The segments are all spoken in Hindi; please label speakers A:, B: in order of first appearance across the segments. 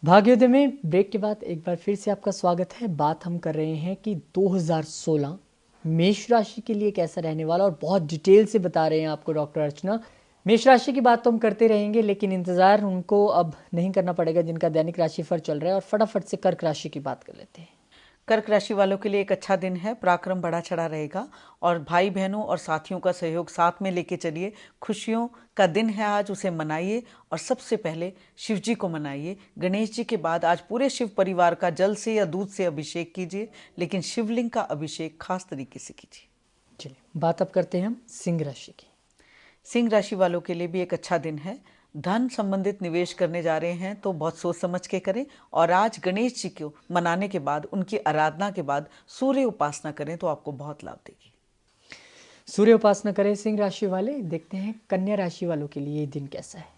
A: भाग्योदय में ब्रेक के बाद एक बार फिर से आपका स्वागत है। बात हम कर रहे हैं कि 2016 मेष राशि के लिए कैसा रहने वाला, और बहुत डिटेल से बता रहे हैं आपको डॉक्टर अर्चना। मेष राशि की बात तो हम करते रहेंगे, लेकिन इंतजार उनको अब नहीं करना पड़ेगा जिनका दैनिक राशिफल चल रहा है, और फटाफट से कर्क राशि की बात कर लेते हैं।
B: कर्क राशि वालों के लिए एक अच्छा दिन है। पराक्रम बढ़ा चढ़ा रहेगा और भाई बहनों और साथियों का सहयोग साथ में लेके चलिए। खुशियों का दिन है आज, उसे मनाइए और सबसे पहले शिव जी को मनाइए। गणेश जी के बाद आज पूरे शिव परिवार का जल से या दूध से अभिषेक कीजिए, लेकिन शिवलिंग का अभिषेक खास तरीके से कीजिए।
A: चलिए बात अब करते हैं हम सिंह राशि की।
B: सिंह राशि वालों के लिए भी एक अच्छा दिन है। धन संबंधित निवेश करने जा रहे हैं तो बहुत सोच समझ के करें, और आज गणेश जी को मनाने के बाद, उनकी आराधना के बाद सूर्य उपासना करें तो आपको बहुत लाभ देगी।
A: सूर्य उपासना करें सिंह राशि वाले। देखते हैं कन्या राशि वालों के लिए ये दिन कैसा है।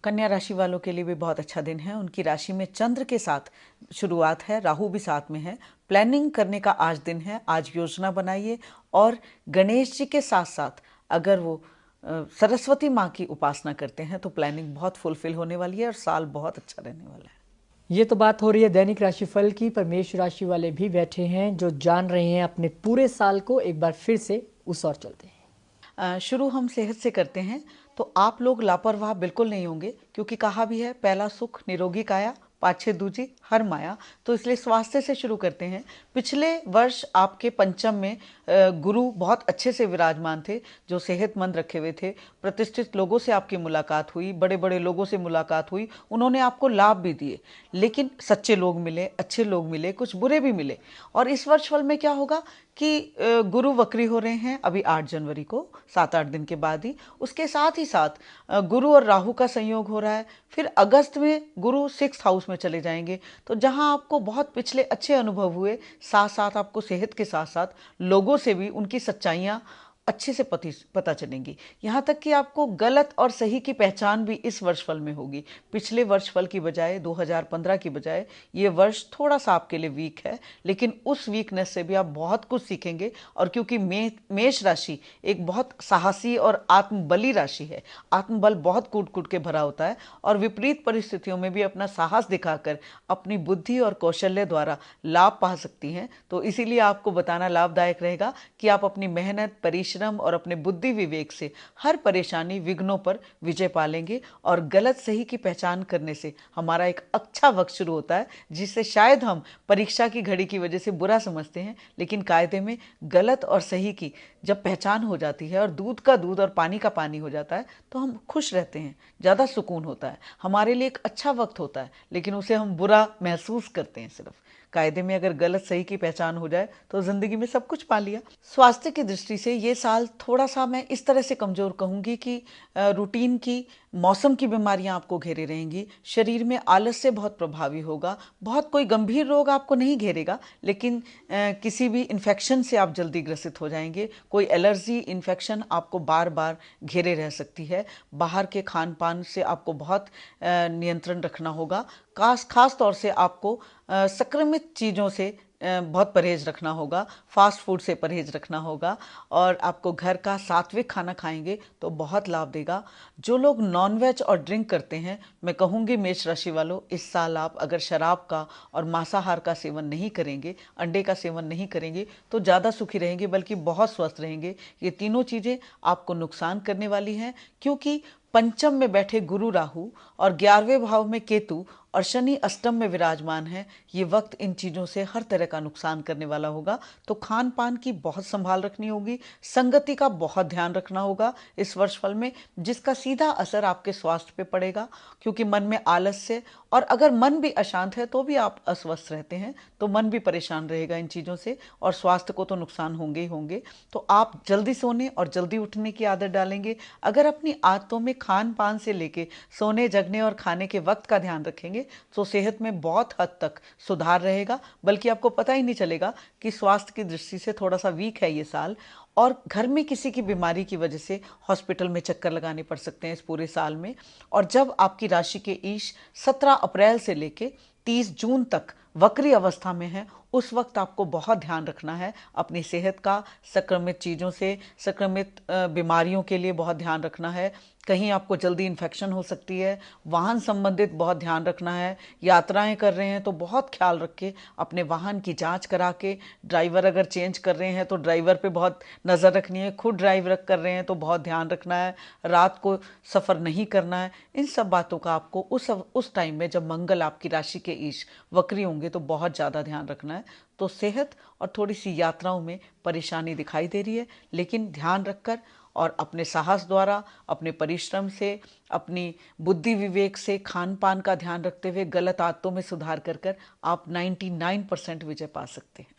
B: कन्या राशि वालों के लिए भी बहुत अच्छा दिन है। उनकी राशि में चंद्र के साथ शुरुआत है, राहु भी साथ में है। प्लानिंग करने का आज दिन है। आज योजना बनाइए और गणेश जी के साथ साथ अगर वो सरस्वती माँ की उपासना करते हैं तो प्लानिंग बहुत फुलफिल होने वाली है और साल बहुत अच्छा रहने वाला है।
A: ये तो बात हो रही है दैनिक राशिफल की, पर मेष राशि वाले भी बैठे हैं जो जान रहे हैं अपने पूरे साल को। एक बार फिर से उस ओर चलते हैं।
B: शुरू हम सेहत से करते हैं। तो आप लोग लापरवाह बिल्कुल नहीं होंगे, क्योंकि कहा भी है पहला सुख निरोगी काया, पाछे दूजी हर माया। तो इसलिए स्वास्थ्य से शुरू करते हैं। पिछले वर्ष आपके पंचम में गुरु बहुत अच्छे से विराजमान थे, जो सेहतमंद रखे हुए थे। प्रतिष्ठित लोगों से आपकी मुलाकात हुई, बड़े बड़े लोगों से मुलाकात हुई, उन्होंने आपको लाभ भी दिए। लेकिन सच्चे लोग मिले, अच्छे लोग मिले, कुछ बुरे भी मिले। और इस वर्ष फल में क्या होगा कि गुरु वक्री हो रहे हैं अभी 8 जनवरी को, 7-8 दिन के बाद ही। उसके साथ ही साथ गुरु और राहु का संयोग हो रहा है। फिर अगस्त में गुरु 6th हाउस में चले जाएंगे। तो जहां आपको बहुत पिछले अच्छे अनुभव हुए, साथ साथ आपको सेहत के साथ साथ लोगों से भी उनकी सच्चाइयां अच्छे से पता चलेंगी। यहाँ तक कि आपको गलत और सही की पहचान भी इस वर्ष फल में होगी। पिछले वर्ष फल की बजाय, 2015 की बजाय, ये वर्ष थोड़ा सा आपके लिए वीक है, लेकिन उस वीकनेस से भी आप बहुत कुछ सीखेंगे। और क्योंकि मेष राशि एक बहुत साहसी और आत्मबली राशि है, आत्मबल बहुत कूट कूट के भरा होता है, और विपरीत परिस्थितियों में भी अपना साहस दिखाकर अपनी बुद्धि और कौशल्य द्वारा लाभ पा सकती हैं। तो इसीलिए आपको बताना लाभदायक रहेगा कि आप अपनी मेहनत, परिश्रम और अपने बुद्धि विवेक से हर परेशानी, विघ्नों पर विजय पालेंगे। और गलत सही की पहचान करने से हमारा एक अच्छा वक्त शुरू होता है, जिससे शायद हम परीक्षा की घड़ी की वजह से बुरा समझते हैं, लेकिन कायदे में गलत और सही की जब पहचान हो जाती है और दूध का दूध और पानी का पानी हो जाता है, तो हम खुश रहते हैं, ज़्यादा सुकून होता है, हमारे लिए एक अच्छा वक्त होता है। लेकिन उसे हम बुरा महसूस करते हैं सिर्फ। कायदे में अगर गलत सही की पहचान हो जाए तो जिंदगी में सब कुछ पा लिया। स्वास्थ्य की दृष्टि से ये साल थोड़ा सा मैं इस तरह से कमजोर कहूंगी कि रूटीन की, मौसम की बीमारियां आपको घेरे रहेंगी। शरीर में आलस्य बहुत प्रभावी होगा। बहुत कोई गंभीर रोग आपको नहीं घेरेगा, लेकिन किसी भी इन्फेक्शन से आप जल्दी ग्रसित हो जाएंगे। कोई एलर्जी, इन्फेक्शन आपको बार बार घेरे रह सकती है। बाहर के खान पान से आपको बहुत नियंत्रण रखना होगा। खास तौर से आपको संक्रमित चीज़ों से बहुत परहेज रखना होगा। फास्ट फूड से परहेज रखना होगा, और आपको घर का सात्विक खाना खाएंगे तो बहुत लाभ देगा। जो लोग नॉनवेज और ड्रिंक करते हैं, मैं कहूँगी मेष राशि वालों, इस साल आप अगर शराब का और मांसाहार का सेवन नहीं करेंगे, अंडे का सेवन नहीं करेंगे, तो ज़्यादा सुखी रहेंगे, बल्कि बहुत स्वस्थ रहेंगे। ये तीनों चीज़ें आपको नुकसान करने वाली हैं, क्योंकि पंचम में बैठे गुरु राहु और 11वें भाव में केतु और शनि अष्टम में विराजमान है। ये वक्त इन चीज़ों से हर तरह का नुकसान करने वाला होगा। तो खान पान की बहुत संभाल रखनी होगी, संगति का बहुत ध्यान रखना होगा इस वर्ष फल में, जिसका सीधा असर आपके स्वास्थ्य पे पड़ेगा। क्योंकि मन में आलस्य, और अगर मन भी अशांत है तो भी आप अस्वस्थ रहते हैं, तो मन भी परेशान रहेगा इन चीज़ों से, और स्वास्थ्य को तो नुकसान होंगे ही होंगे। तो आप जल्दी सोने और जल्दी उठने की आदत डालेंगे। अगर अपनी आदतों में खान पान से लेके सोने, जगने और खाने के वक्त का ध्यान रखेंगे तो सेहत में बहुत हद तक सुधार रहेगा, बल्कि आपको पता ही नहीं चलेगा कि स्वास्थ्य की दृष्टि से थोड़ा सा वीक है ये साल। और घर में किसी की बीमारी की वजह से हॉस्पिटल में चक्कर लगाने पड़ सकते हैं इस पूरे साल में। और जब आपकी राशि के ईश 17 अप्रैल से लेके 30 जून तक वक्री अवस्था में है, उस वक्त आपको बहुत ध्यान रखना है अपनी सेहत का, संक्रमित चीज़ों से, संक्रमित बीमारियों के लिए बहुत ध्यान रखना है। कहीं आपको जल्दी इन्फेक्शन हो सकती है, वाहन संबंधित बहुत ध्यान रखना है। यात्राएं कर रहे हैं तो बहुत ख्याल रख के अपने वाहन की जांच करा के, ड्राइवर अगर चेंज कर रहे हैं तो ड्राइवर पे बहुत नज़र रखनी है, खुद ड्राइव कर रहे हैं तो बहुत ध्यान रखना है, रात को सफ़र नहीं करना है। इन सब बातों का आपको उस टाइम में जब मंगल आपकी राशि के ईश वक्री होंगे तो बहुत ज़्यादा ध्यान रखना है। तो सेहत और थोड़ी सी यात्राओं में परेशानी दिखाई दे रही है, लेकिन ध्यान रखकर और अपने साहस द्वारा, अपने परिश्रम से, अपनी बुद्धि विवेक से, खान पान का ध्यान रखते हुए, गलत आदतों में सुधार कर आप 99% विजय पा सकते हैं।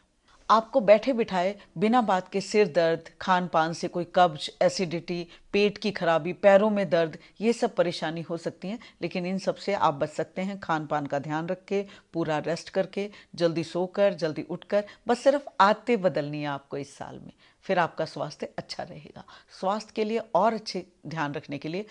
B: आपको बैठे बिठाए बिना बात के सिर दर्द, खान पान से कोई कब्ज, एसिडिटी, पेट की खराबी, पैरों में दर्द, ये सब परेशानी हो सकती हैं, लेकिन इन सब से आप बच सकते हैं खान पान का ध्यान रख के, पूरा रेस्ट करके, जल्दी सोकर, जल्दी उठकर। बस सिर्फ आदतें बदलनी है आपको इस साल में, फिर आपका स्वास्थ्य अच्छा रहेगा। स्वास्थ्य के लिए और अच्छे ध्यान रखने के लिए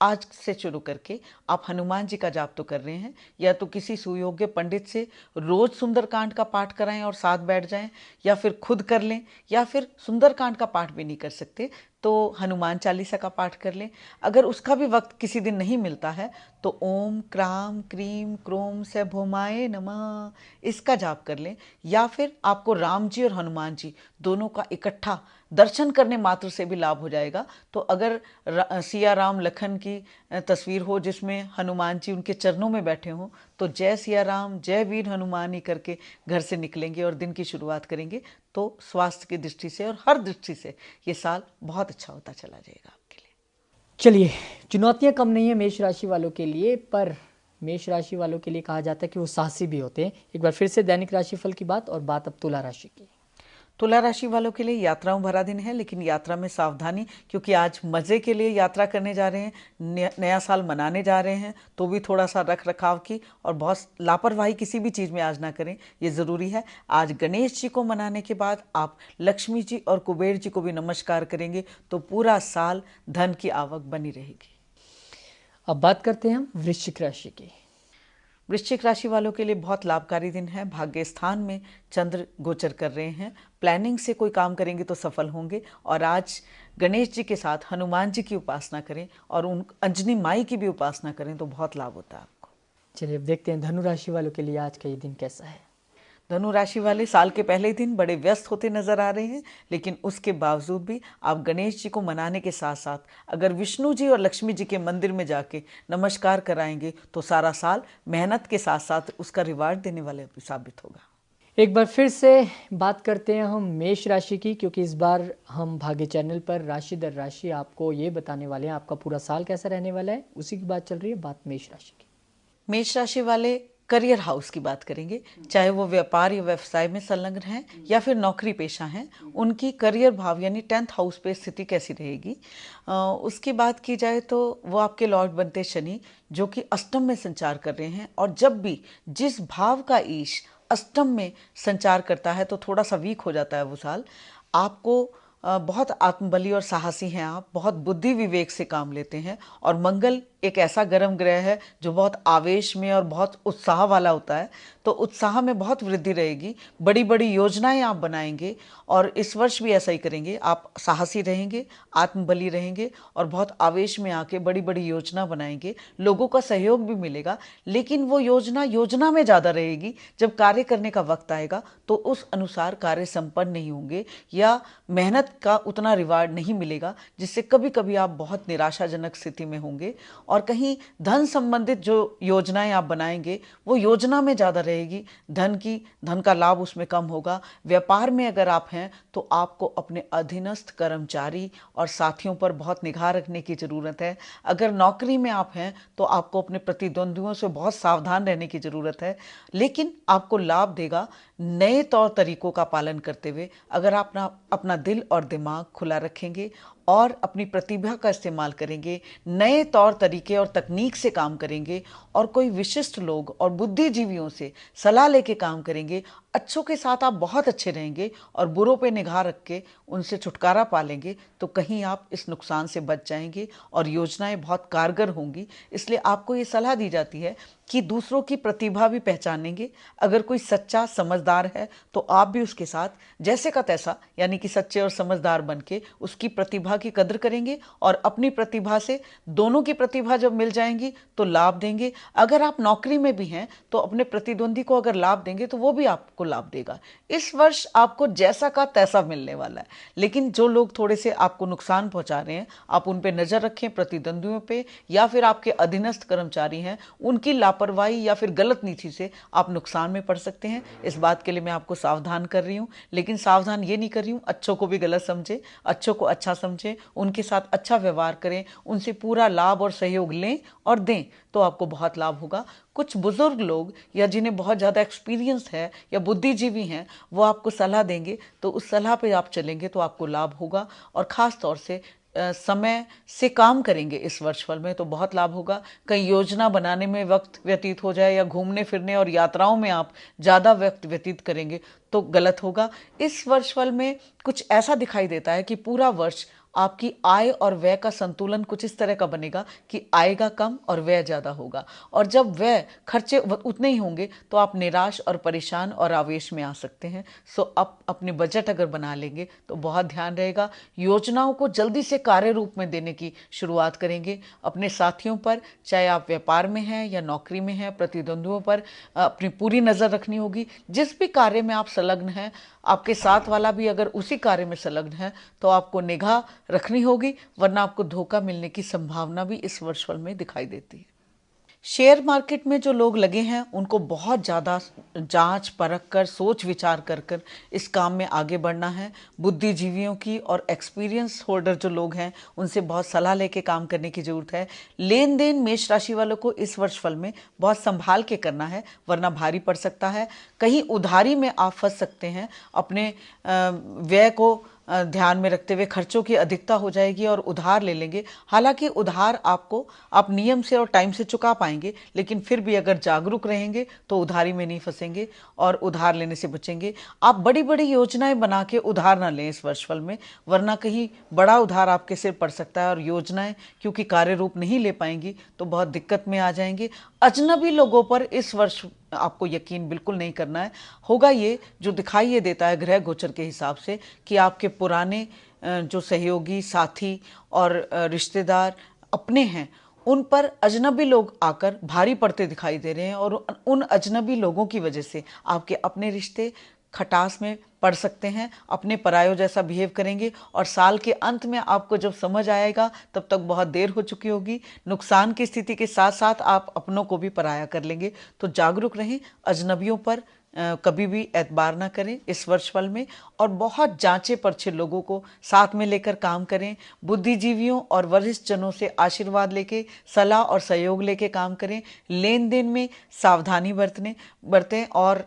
B: आज से शुरू करके आप हनुमान जी का जाप तो कर रहे हैं, या तो किसी सुयोग्य पंडित से रोज सुंदरकांड का पाठ कराएं और साथ बैठ जाएं, या फिर खुद कर लें, या फिर सुंदरकांड का पाठ भी नहीं कर सकते तो हनुमान चालीसा का पाठ कर लें। अगर उसका भी वक्त किसी दिन नहीं मिलता है तो ओम क्राम क्रीम क्रोम से भोमाए नमः इसका जाप कर लें, या फिर आपको राम जी और हनुमान जी दोनों का इकट्ठा दर्शन करने मात्र से भी लाभ हो जाएगा। तो अगर सिया राम लखन की तस्वीर हो जिसमें हनुमान जी उनके चरणों में बैठे हों, तो जय सिया राम जय वीर हनुमान ही करके घर से निकलेंगे और दिन की शुरुआत करेंगे, तो स्वास्थ्य की दृष्टि से और हर दृष्टि से ये साल बहुत अच्छा होता चला जाएगा आपके लिए।
A: चलिए, चुनौतियां कम नहीं है मेष राशि वालों के लिए, पर मेष राशि वालों के लिए कहा जाता है कि वो साहसी भी होते हैं। एक बार फिर से दैनिक राशिफल की बात, और बात अब तुला राशि की।
B: तुला राशि वालों के लिए यात्राओं भरा दिन है, लेकिन यात्रा में सावधानी, क्योंकि आज मज़े के लिए यात्रा करने जा रहे हैं, नया साल मनाने जा रहे हैं, तो भी थोड़ा सा रख रखाव की और बहुत लापरवाही किसी भी चीज़ में आज ना करें, ये ज़रूरी है। आज गणेश जी को मनाने के बाद आप लक्ष्मी जी और कुबेर जी को भी नमस्कार करेंगे तो पूरा साल धन की आवक बनी रहेगी।
A: अब बात करते हैं हम वृश्चिक राशि की।
B: वृश्चिक राशि वालों के लिए बहुत लाभकारी दिन है। भाग्य स्थान में चंद्र गोचर कर रहे हैं, प्लानिंग से कोई काम करेंगे तो सफल होंगे। और आज गणेश जी के साथ हनुमान जी की उपासना करें और उन अंजनी माई की भी उपासना करें तो बहुत लाभ होता है आपको।
A: चलिए, अब देखते हैं धनु राशि वालों के लिए आज का ये दिन कैसा है।
B: धनु राशि वाले साल के पहले दिन बड़े व्यस्त होते नजर आ रहे हैं, लेकिन उसके बावजूद भी आप गणेश जी को मनाने के साथ साथ अगर विष्णु जी और लक्ष्मी जी के मंदिर में जाके नमस्कार कराएंगे तो सारा साल मेहनत के साथ साथ उसका रिवार्ड देने वाले साबित होगा।
A: एक बार फिर से बात करते हैं हम मेष राशि की, क्योंकि इस बार हम भाग्य चैनल पर राशि दर राशि आपको ये बताने वाले हैं आपका पूरा साल कैसा रहने वाला है। उसी की बात चल रही है, बात मेष राशि की।
B: मेष राशि वाले करियर हाउस की बात करेंगे, चाहे वो व्यापार या व्यवसाय में संलग्न हैं या फिर नौकरी पेशा हैं, उनकी करियर भाव यानी 10th हाउस पे स्थिति कैसी रहेगी। उसकी बात की जाए तो वो आपके लॉर्ड बनते शनि जो कि अष्टम में संचार कर रहे हैं, और जब भी जिस भाव का ईश अष्टम में संचार करता है तो थोड़ा सा वीक हो जाता है वो साल। आपको बहुत आत्मबली और साहसी हैं आप, बहुत बुद्धि विवेक से काम लेते हैं, और मंगल एक ऐसा गर्म ग्रह है जो बहुत आवेश में और बहुत उत्साह वाला होता है, तो उत्साह में बहुत वृद्धि रहेगी। बड़ी बड़ी योजनाएं आप बनाएंगे और इस वर्ष भी ऐसा ही करेंगे। आप साहसी रहेंगे, आत्मबली रहेंगे और बहुत आवेश में आके बड़ी बड़ी योजना बनाएंगे। लोगों का सहयोग भी मिलेगा, लेकिन वो योजना में ज़्यादा रहेगी। जब कार्य करने का वक्त आएगा तो उस अनुसार कार्य संपन्न नहीं होंगे या मेहनत का उतना रिवार्ड नहीं मिलेगा, जिससे कभी कभी आप बहुत निराशाजनक स्थिति में होंगे। और कहीं धन संबंधित जो योजनाएं आप बनाएंगे वो योजना में ज़्यादा रहेगी, धन का लाभ उसमें कम होगा। व्यापार में अगर आप हैं तो आपको अपने अधीनस्थ कर्मचारी और साथियों पर बहुत निगाह रखने की ज़रूरत है। अगर नौकरी में आप हैं तो आपको अपने प्रतिद्वंदियों से बहुत सावधान रहने की ज़रूरत है, लेकिन आपको लाभ देगा नए तौर तरीकों का पालन करते हुए। अगर आप अपना दिल और दिमाग खुला रखेंगे और अपनी प्रतिभा का इस्तेमाल करेंगे, नए तौर तरीके और तकनीक से काम करेंगे और कोई विशिष्ट लोग और बुद्धिजीवियों से सलाह लेके काम करेंगे, अच्छों के साथ आप बहुत अच्छे रहेंगे और बुरों पे निगाह रख के उनसे छुटकारा पालेंगे तो कहीं आप इस नुकसान से बच जाएंगे और योजनाएं बहुत कारगर होंगी। इसलिए आपको ये सलाह दी जाती है कि दूसरों की प्रतिभा भी पहचानेंगे। अगर कोई सच्चा समझदार है तो आप भी उसके साथ जैसे का तैसा यानी कि सच्चे और समझदार बन के उसकी प्रतिभा की कदर करेंगे और अपनी प्रतिभा से दोनों की प्रतिभा जब मिल जाएंगी तो लाभ देंगे। अगर आप नौकरी में भी हैं तो अपने प्रतिद्वंदी को अगर लाभ देंगे तो वो भी आपको लाभ देगा। इस वर्ष आपको जैसा का तैसा मिलने वाला है। लेकिन जो लोग थोड़े से आपको नुकसान पहुंचा रहे हैं आप उन पे नजर रखें, प्रतिद्वंदियों पे या फिर आपके अधीनस्थ कर्मचारी हैं उनकी लापरवाही या फिर गलत नीति से आप नुकसान में पड़ सकते हैं। इस बात के लिए मैं आपको सावधान कर रही हूं। लेकिन सावधान ये नहीं कर रही हूं अच्छों को भी गलत समझे, अच्छों को अच्छा समझें, उनके साथ अच्छा व्यवहार करें, उनसे पूरा लाभ और सहयोग लें और दें तो आपको बहुत लाभ होगा। कुछ बुजुर्ग लोग या जिन्हें बहुत ज़्यादा एक्सपीरियंस है या बुद्धिजीवी हैं वो आपको सलाह देंगे तो उस सलाह पे आप चलेंगे तो आपको लाभ होगा। और ख़ास तौर से समय से काम करेंगे इस वर्षफल में तो बहुत लाभ होगा। कहीं योजना बनाने में वक्त व्यतीत हो जाए या घूमने फिरने और यात्राओं में आप ज़्यादा वक्त व्यतीत करेंगे तो गलत होगा। इस वर्षफल में कुछ ऐसा दिखाई देता है कि पूरा वर्ष आपकी आय और व्यय का संतुलन कुछ इस तरह का बनेगा कि आएगा कम और व्यय ज़्यादा होगा। और जब व्यय खर्चे उतने ही होंगे तो आप निराश और परेशान और आवेश में आ सकते हैं। सो आप अपने बजट अगर बना लेंगे तो बहुत ध्यान रहेगा। योजनाओं को जल्दी से कार्य रूप में देने की शुरुआत करेंगे। अपने साथियों पर, चाहे आप व्यापार में हैं या नौकरी में हैं, प्रतिद्वंदियों पर अपनी पूरी नज़र रखनी होगी। जिस भी कार्य में आप संलग्न हैं आपके साथ वाला भी अगर उसी कार्य में संलग्न है तो आपको निगाह रखनी होगी, वरना आपको धोखा मिलने की संभावना भी इस वर्षफल में दिखाई देती है। शेयर मार्केट में जो लोग लगे हैं उनको बहुत ज़्यादा जांच परख कर, सोच विचार कर कर इस काम में आगे बढ़ना है। बुद्धिजीवियों की और एक्सपीरियंस होल्डर जो लोग हैं उनसे बहुत सलाह लेके काम करने की ज़रूरत है। लेन देन मेष राशि वालों को इस वर्षफल में बहुत संभाल के करना है वरना भारी पड़ सकता है। कहीं उधारी में आप फंस सकते हैं। अपने व्यय को ध्यान में रखते हुए खर्चों की अधिकता हो जाएगी और उधार ले लेंगे। हालांकि उधार आप नियम से और टाइम से चुका पाएंगे, लेकिन फिर भी अगर जागरूक रहेंगे तो उधारी में नहीं फंसेंगे और उधार लेने से बचेंगे। आप बड़ी बड़ी योजनाएं बना के उधार ना लें इस वर्षफल में, वरना कहीं बड़ा उधार आपके सिर पड़ सकता है और योजनाएं क्योंकि कार्य रूप नहीं ले पाएंगी तो बहुत दिक्कत में आ जाएंगे। अजनबी लोगों पर इस वर्ष आपको यकीन बिल्कुल नहीं करना है। होगा ये जो दिखाई ये देता है ग्रह गोचर के हिसाब से कि आपके पुराने जो सहयोगी, साथी और रिश्तेदार अपने हैं उन पर अजनबी लोग आकर भारी पड़ते दिखाई दे रहे हैं और उन अजनबी लोगों की वजह से आपके अपने रिश्ते खटास में पड़ सकते हैं, अपने परायों जैसा बिहेव करेंगे और साल के अंत में आपको जब समझ आएगा तब तक बहुत देर हो चुकी होगी। नुकसान की स्थिति के साथ साथ आप अपनों को भी पराया कर लेंगे। तो जागरूक रहें, अजनबियों पर कभी भी एतबार ना करें इस वर्षफल में और बहुत जांचे परखे लोगों को साथ में लेकर काम करें। बुद्धिजीवियों और वरिष्ठ जनों से आशीर्वाद लेके, सलाह और सहयोग लेके काम करें। लेन देन में सावधानी बरतें और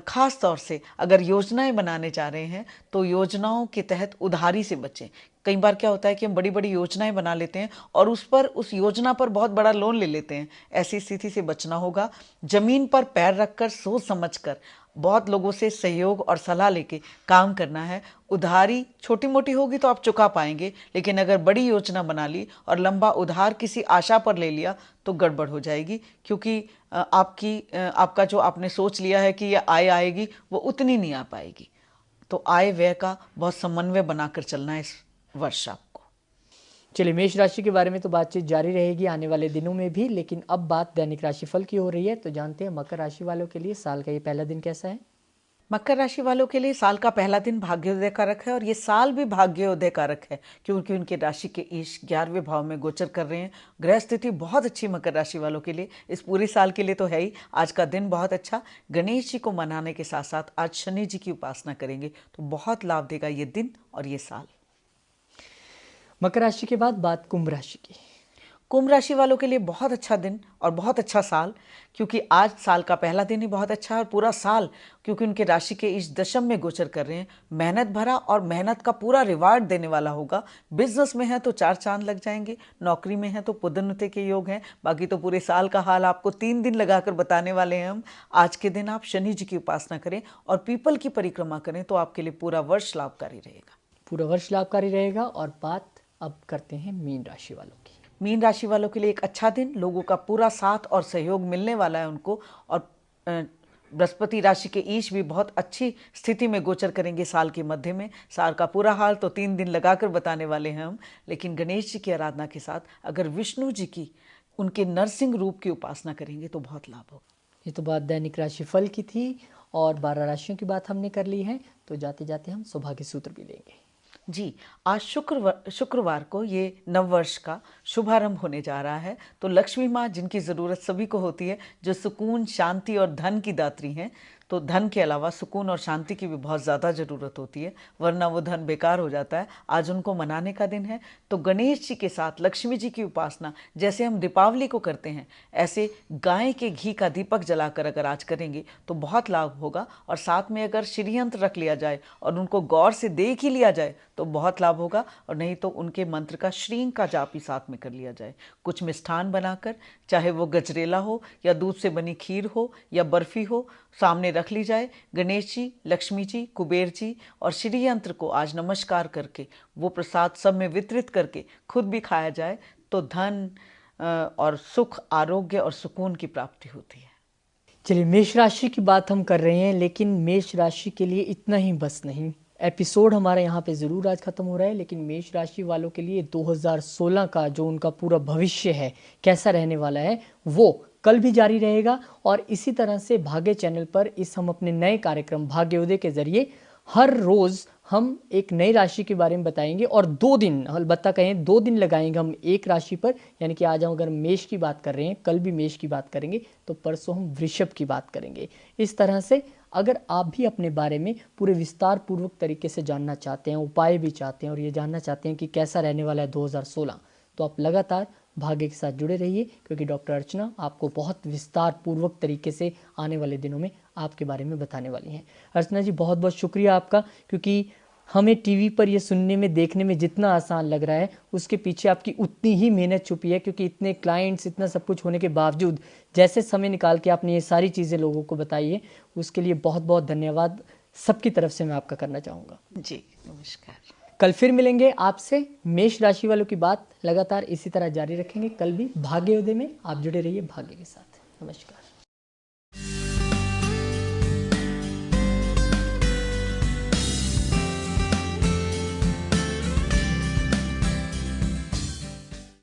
B: खास तौर से अगर योजनाएं बनाने जा रहे हैं तो योजनाओं के तहत उधारी से बचें। कई बार क्या होता है कि हम बड़ी बड़ी योजनाएं बना लेते हैं और उस योजना पर बहुत बड़ा लोन ले लेते हैं। ऐसी स्थिति से बचना होगा। जमीन पर पैर रखकर सोच समझकर बहुत लोगों से सहयोग और सलाह लेके काम करना है। उधारी छोटी मोटी होगी तो आप चुका पाएंगे, लेकिन अगर बड़ी योजना बना ली और लंबा उधार किसी आशा पर ले लिया तो गड़बड़ हो जाएगी, क्योंकि आपका जो आपने सोच लिया है कि यह आय आएगी वो उतनी नहीं आ पाएगी। तो आय व्यय का बहुत समन्वय बनाकर चलना है इस वर्ष आपको।
A: चलिए, मेष राशि के बारे में तो बातचीत जारी रहेगी आने वाले दिनों में भी, लेकिन अब बात दैनिक राशिफल की हो रही है तो जानते हैं मकर राशि वालों के लिए साल का ये पहला दिन कैसा है।
B: मकर राशि वालों के लिए साल का पहला दिन भाग्योदय कारक है और ये साल भी भाग्योदय कारक है क्योंकि उनके राशि के ईश 11वें भाव में गोचर कर रहे हैं। ग्रह स्थिति बहुत अच्छी मकर राशि वालों के लिए इस पूरे साल के लिए तो है ही। आज का दिन बहुत अच्छा। गणेश जी को मनाने के साथ साथ आज शनि जी की उपासना करेंगे तो बहुत लाभ देगा ये दिन और ये साल।
A: मकर राशि के बाद बात कुंभ राशि की।
B: कुंभ राशि वालों के लिए बहुत अच्छा दिन और बहुत अच्छा साल, क्योंकि आज साल का पहला दिन ही बहुत अच्छा है और पूरा साल क्योंकि उनके राशि के इस दशम में गोचर कर रहे हैं, मेहनत भरा और मेहनत का पूरा रिवार्ड देने वाला होगा। बिजनेस में है तो 4 चांद लग जाएंगे, नौकरी में है तो पदोन्नति के योग हैं। बाकी तो पूरे साल का हाल आपको 3 दिन लगाकर बताने वाले हैं हम। आज के दिन आप शनि जी की उपासना करें और पीपल की परिक्रमा करें तो आपके लिए पूरा वर्ष लाभकारी रहेगा।
A: पूरा वर्ष लाभकारी रहेगा। और बात अब करते हैं मीन राशि वालों की।
B: मीन राशि वालों के लिए एक अच्छा दिन, लोगों का पूरा साथ और सहयोग मिलने वाला है उनको। और बृहस्पति राशि के ईश भी बहुत अच्छी स्थिति में गोचर करेंगे साल के मध्य में। साल का पूरा हाल तो 3 दिन लगाकर बताने वाले हैं हम, लेकिन गणेश जी की आराधना के साथ अगर विष्णु जी की उनके नरसिंह रूप की उपासना करेंगे तो बहुत लाभ होगा।
A: ये तो बात दैनिक राशि फल की थी और 12 राशियों की बात हमने कर ली है। तो जाते जाते हम सौभाग्य सूत्र भी लेंगे।
B: जी, आज शुक्रवार को ये नववर्ष का शुभारंभ होने जा रहा है। तो लक्ष्मी माँ जिनकी ज़रूरत सभी को होती है, जो सुकून, शांति और धन की दात्री हैं, तो धन के अलावा सुकून और शांति की भी बहुत ज़्यादा ज़रूरत होती है, वरना वो धन बेकार हो जाता है। आज उनको मनाने का दिन है। तो गणेश जी के साथ लक्ष्मी जी की उपासना जैसे हम दीपावली को करते हैं, ऐसे गाय के घी का दीपक जलाकर अगर आज करेंगे तो बहुत लाभ होगा। और साथ में अगर श्रीयंत्र रख लिया जाए और उनको गौर से देख ही लिया जाए तो बहुत लाभ होगा। और नहीं तो उनके मंत्र का श्रीं का जाप ही साथ में कर लिया जाए। कुछ मिष्ठान बनाकर, चाहे वो गजरेला हो या दूध से बनी खीर हो या बर्फी हो, सामने रख ली जाए। गणेश जी, लक्ष्मी जी, कुबेर जी और श्री यंत्र को आज नमस्कार करके वो प्रसाद सब में वितरित करके खुद भी खाया जाए तो धन और सुख, आरोग्य और सुकून की प्राप्ति होती है।
A: चलिए, मेष राशि की बात हम कर रहे हैं, लेकिन मेष राशि के लिए इतना ही बस नहीं। एपिसोड हमारा यहाँ पे ज़रूर आज ख़त्म हो रहा है, लेकिन मेष राशि वालों के लिए 2016 का जो उनका पूरा भविष्य है, कैसा रहने वाला है, वो कल भी जारी रहेगा। और इसी तरह से भाग्य चैनल पर हम अपने नए कार्यक्रम भाग्योदय के जरिए हर रोज़ हम एक नई राशि के बारे में बताएंगे। और 2 दिन, अलबत्ता कहें 2 दिन लगाएंगे हम एक राशि पर। यानी कि आज हम अगर मेष की बात कर रहे हैं, कल भी मेष की बात करेंगे, तो परसों हम वृषभ की बात करेंगे। इस तरह से अगर आप भी अपने बारे में पूरे विस्तार पूर्वक तरीके से जानना चाहते हैं, उपाय भी चाहते हैं और ये जानना चाहते हैं कि कैसा रहने वाला है 2016, तो आप लगातार भाग्य के साथ जुड़े रहिए, क्योंकि डॉक्टर अर्चना आपको बहुत विस्तार पूर्वक तरीके से आने वाले दिनों में आपके बारे में बताने वाली हैं। अर्चना जी, बहुत बहुत शुक्रिया आपका, क्योंकि हमें टीवी पर ये सुनने में, देखने में जितना आसान लग रहा है, उसके पीछे आपकी उतनी ही मेहनत छुपी है। क्योंकि इतने क्लाइंट्स, इतना सब कुछ होने के बावजूद जैसे समय निकाल के आपने ये सारी चीज़ें लोगों को बताई है, उसके लिए बहुत बहुत धन्यवाद सबकी तरफ से मैं आपका करना चाहूँगा।
B: जी, नमस्कार।
A: कल फिर मिलेंगे आपसे। मेष राशि वालों की बात लगातार इसी तरह जारी रखेंगे। कल भी भाग्योदय में आप जुड़े रहिए भाग्य के साथ। नमस्कार।